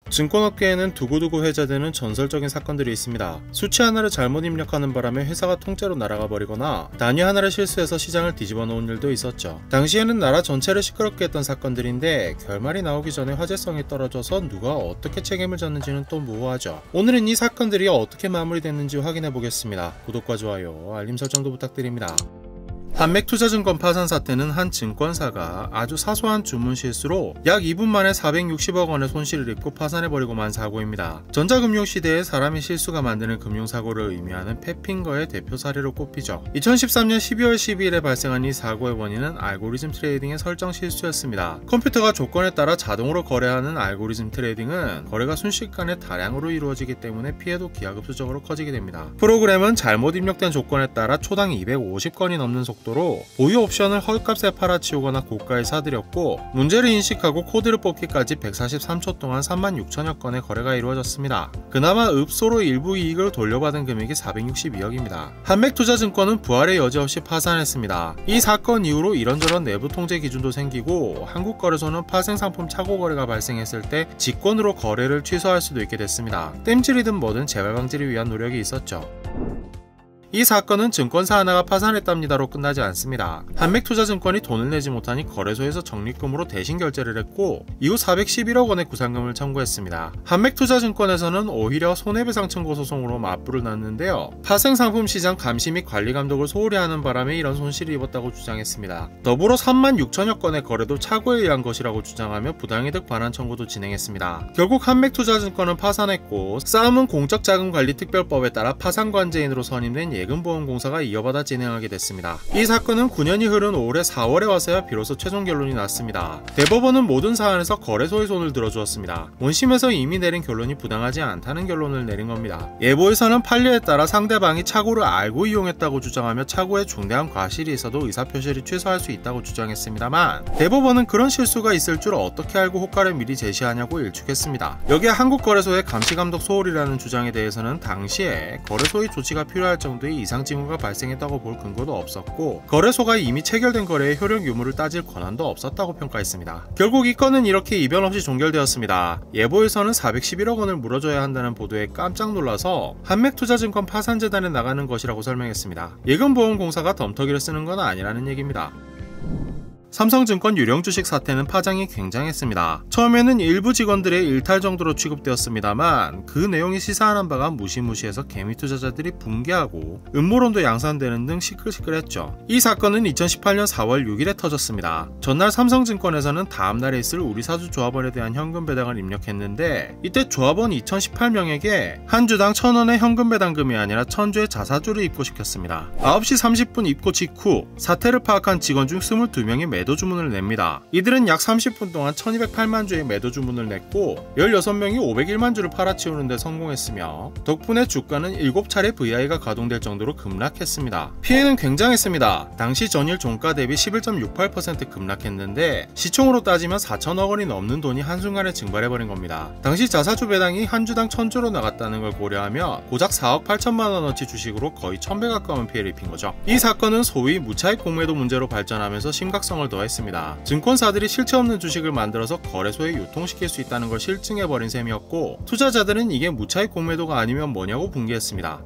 증권업계에는 두고두고 회자되는 전설적인 사건들이 있습니다. 수치 하나를 잘못 입력하는 바람에 회사가 통째로 날아가 버리거나 단위 하나를 실수해서 시장을 뒤집어 놓은 일도 있었죠. 당시에는 나라 전체를 시끄럽게 했던 사건들인데 결말이 나오기 전에 화제성이 떨어져서 누가 어떻게 책임을 졌는지는 또 모호하죠. 오늘은 이 사건들이 어떻게 마무리됐는지 확인해 보겠습니다. 구독과 좋아요, 알림 설정도 부탁드립니다. 한맥투자증권 파산 사태는 한 증권사가 아주 사소한 주문 실수로 약 2분 만에 460억 원의 손실을 입고 파산해버리고 만 사고입니다. 전자금융시대에 사람의 실수가 만드는 금융사고를 의미하는 패핑거의 대표 사례로 꼽히죠. 2013년 12월 12일에 발생한 이 사고의 원인은 알고리즘 트레이딩의 설정 실수였습니다. 컴퓨터가 조건에 따라 자동으로 거래하는 알고리즘 트레이딩은 거래가 순식간에 다량으로 이루어지기 때문에 피해도 기하급수적으로 커지게 됩니다. 프로그램은 잘못 입력된 조건에 따라 초당 250건이 넘는 속도로 보유 옵션을 헐값에 팔아치우거나 고가에 사들였고, 문제를 인식하고 코드를 뽑기까지 143초 동안 36,000여 건의 거래가 이루어졌습니다. 그나마 읍소로 일부 이익을 돌려받은 금액이 462억입니다. 한맥투자증권은 부활의 여지 없이 파산했습니다. 이 사건 이후로 이런저런 내부 통제 기준도 생기고, 한국거래소는 파생상품 착오 거래가 발생했을 때 직권으로 거래를 취소할 수도 있게 됐습니다. 땜질이든 뭐든 재발 방지를 위한 노력이 있었죠. 이 사건은 증권사 하나가 파산했답니다로 끝나지 않습니다. 한맥투자증권이 돈을 내지 못하니 거래소에서 적립금으로 대신 결제를 했고, 이후 411억 원의 구상금을 청구했습니다. 한맥투자증권에서는 오히려 손해배상 청구 소송으로 맞불을 놨는데요. 파생상품 시장 감시 및 관리 감독을 소홀히 하는 바람에 이런 손실을 입었다고 주장했습니다. 더불어 36,000여 건의 거래도 착오에 의한 것이라고 주장하며 부당이득 반환 청구도 진행했습니다. 결국 한맥투자증권은 파산했고, 싸움은 공적자금관리특별법에 따라 파산관제인으로 선임된 예금보험공사가 이어받아 진행하게 됐습니다. 이 사건은 9년이 흐른 올해 4월에 와서야 비로소 최종 결론이 났습니다. 대법원은 모든 사안에서 거래소의 손을 들어주었습니다. 원심에서 이미 내린 결론이 부당하지 않다는 결론을 내린 겁니다. 예보에서는 판례에 따라 상대방이 착오를 알고 이용했다고 주장하며 착오에 중대한 과실이 있어도 의사표시를 취소할 수 있다고 주장했습니다만, 대법원은 그런 실수가 있을 줄 어떻게 알고 호가를 미리 제시하냐고 일축했습니다. 여기에 한국거래소의 감시감독 소홀이라는 주장에 대해서는 당시에 거래소의 조치가 필요할 정도의 이상 징후가 발생했다고 볼 근거도 없었고, 거래소가 이미 체결된 거래의 효력 유무를 따질 권한도 없었다고 평가했습니다. 결국 이 건은 이렇게 이변 없이 종결되었습니다. 예보에서는 411억 원을 물어줘야 한다는 보도에 깜짝 놀라서 한맥투자증권 파산재단에 나가는 것이라고 설명했습니다. 예금보험공사가 덤터기를 쓰는 건 아니라는 얘기입니다. 삼성증권 유령 주식 사태는 파장이 굉장했습니다. 처음에는 일부 직원들의 일탈 정도로 취급되었습니다만, 그 내용이 시사하는 바가 무시무시해서 개미 투자자들이 붕괴하고 음모론도 양산되는 등 시끌시끌했죠. 이 사건은 2018년 4월 6일에 터졌습니다. 전날 삼성증권에서는 다음날에 있을 우리 사주 조합원에 대한 현금 배당을 입력했는데, 이때 조합원 2018명에게 한 주당 1,000원의 현금 배당금이 아니라 1,000주의 자사주를 입고시켰습니다. 9시 30분 입고 직후 사태를 파악한 직원 중 22명이 매도 주문을 냅니다. 이들은 약 30분 동안 1208만 주의 매도 주문을 냈고, 16명이 501만 주를 팔아치우는 데 성공했으며, 덕분에 주가는 7차례 VI가 가동될 정도로 급락했습니다. 피해는 굉장했습니다. 당시 전일 종가 대비 11.68% 급락했는데, 시총으로 따지면 4천억 원이 넘는 돈이 한순간에 증발해버린 겁니다. 당시 자사주 배당이 한 주당 1,000주로 나갔다는 걸 고려하면 고작 4억 8천만 원어치 주식으로 거의 1,000배 가까운 피해를 입힌 거죠. 이 사건은 소위 무차익 공매도 문제로 발전하면서 심각성을 더했습니다. 증권사들이 실체 없는 주식을 만들어서 거래소에 유통시킬 수 있다는 걸 실증해버린 셈이었고, 투자자들은 이게 무차익 공매도가 아니면 뭐냐고 붕괴했습니다.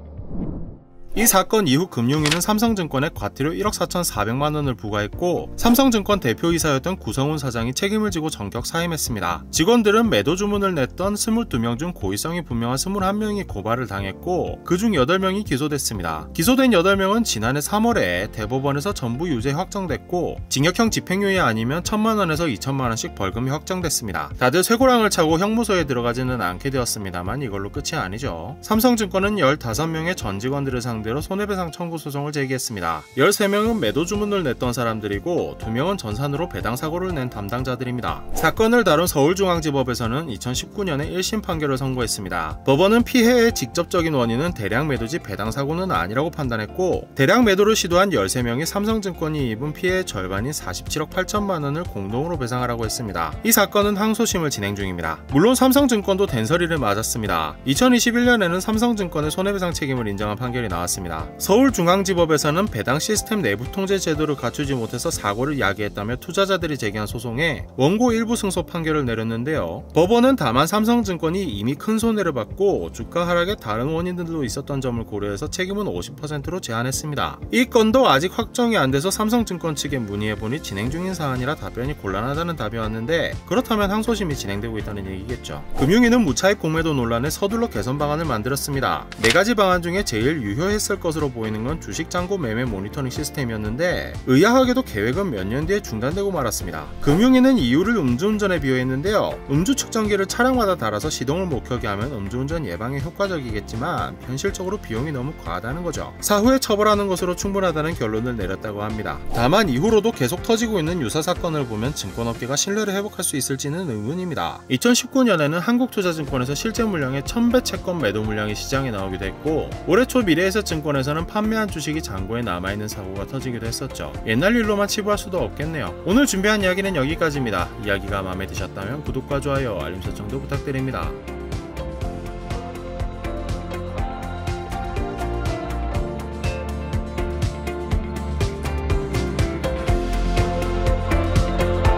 이 사건 이후 금융위는 삼성증권에 과태료 1억 4,400만 원을 부과했고, 삼성증권 대표이사였던 구성훈 사장이 책임을 지고 전격 사임했습니다. 직원들은 매도 주문을 냈던 22명 중 고의성이 분명한 21명이 고발을 당했고, 그중 8명이 기소됐습니다. 기소된 8명은 지난해 3월에 대법원에서 전부 유죄 확정됐고, 징역형 집행유예 아니면 1,000만 원에서 2,000만 원씩 벌금이 확정됐습니다. 다들 쇠고랑을 차고 형무소에 들어가지는 않게 되었습니다만 이걸로 끝이 아니죠. 삼성증권은 15명의 전 직원들을 상대로 손해배상 청구 소송을 제기했습니다. 13명은 매도 주문을 냈던 사람들이고, 2명은 전산으로 배당 사고를 낸 담당자들입니다. 사건을 다룬 서울중앙지법에서는 2019년에 1심 판결을 선고했습니다. 법원은 피해의 직접적인 원인은 대량 매도지 배당 사고는 아니라고 판단했고, 대량 매도를 시도한 13명이 삼성증권이 입은 피해의 절반인 47억 8천만 원을 공동으로 배상하라고 했습니다. 이 사건은 항소심을 진행 중입니다. 물론 삼성증권도 된소리를 맞았습니다. 2021년에는 삼성증권의 손해배상 책임을 인정한 판결이 나왔습니다. 나왔습니다. 서울중앙지법에서는 배당 시스템 내부 통제 제도를 갖추지 못해서 사고를 야기했다며 투자자들이 제기한 소송에 원고 일부 승소 판결을 내렸는데요. 법원은 다만 삼성증권이 이미 큰 손해를 받고 주가 하락의 다른 원인들도 있었던 점을 고려해서 책임은 50%로 제한했습니다. 이 건도 아직 확정이 안 돼서 삼성증권 측에 문의해보니 진행 중인 사안이라 답변이 곤란하다는 답이 왔는데, 그렇다면 항소심이 진행되고 있다는 얘기겠죠. 금융위는 무차익 공매도 논란에 서둘러 개선 방안을 만들었습니다. 4가지 방안 중에 제일 유효했을 것으로 보이는 건 주식 잔고 매매 모니터링 시스템이었는데, 의아하게도 계획은 몇 년 뒤에 중단되고 말았습니다. 금융위는 이유를 음주운전에 비유했는데요. 음주 측정기를 차량마다 달아서 시동을 못 켜게 하면 음주운전 예방에 효과적이겠지만 현실적으로 비용이 너무 과하다는 거죠. 사후에 처벌하는 것으로 충분하다는 결론을 내렸다고 합니다. 다만 이후로도 계속 터지고 있는 유사 사건을 보면 증권업계가 신뢰를 회복할 수 있을지는 의문입니다. 2019년에는 한국투자증권에서 실제 물량의 1000배 채권 매도 물량이 시장에 나오기도 했고, 올해 초 미래에셋증권에서는 판매한 주식이 잔고에 남아있는 사고가 터지기도 했었죠. 옛날 일로만 치부할 수도 없겠네요. 오늘 준비한 이야기는 여기까지입니다. 이야기가 마음에 드셨다면 구독과 좋아요, 알림 설정도 부탁드립니다.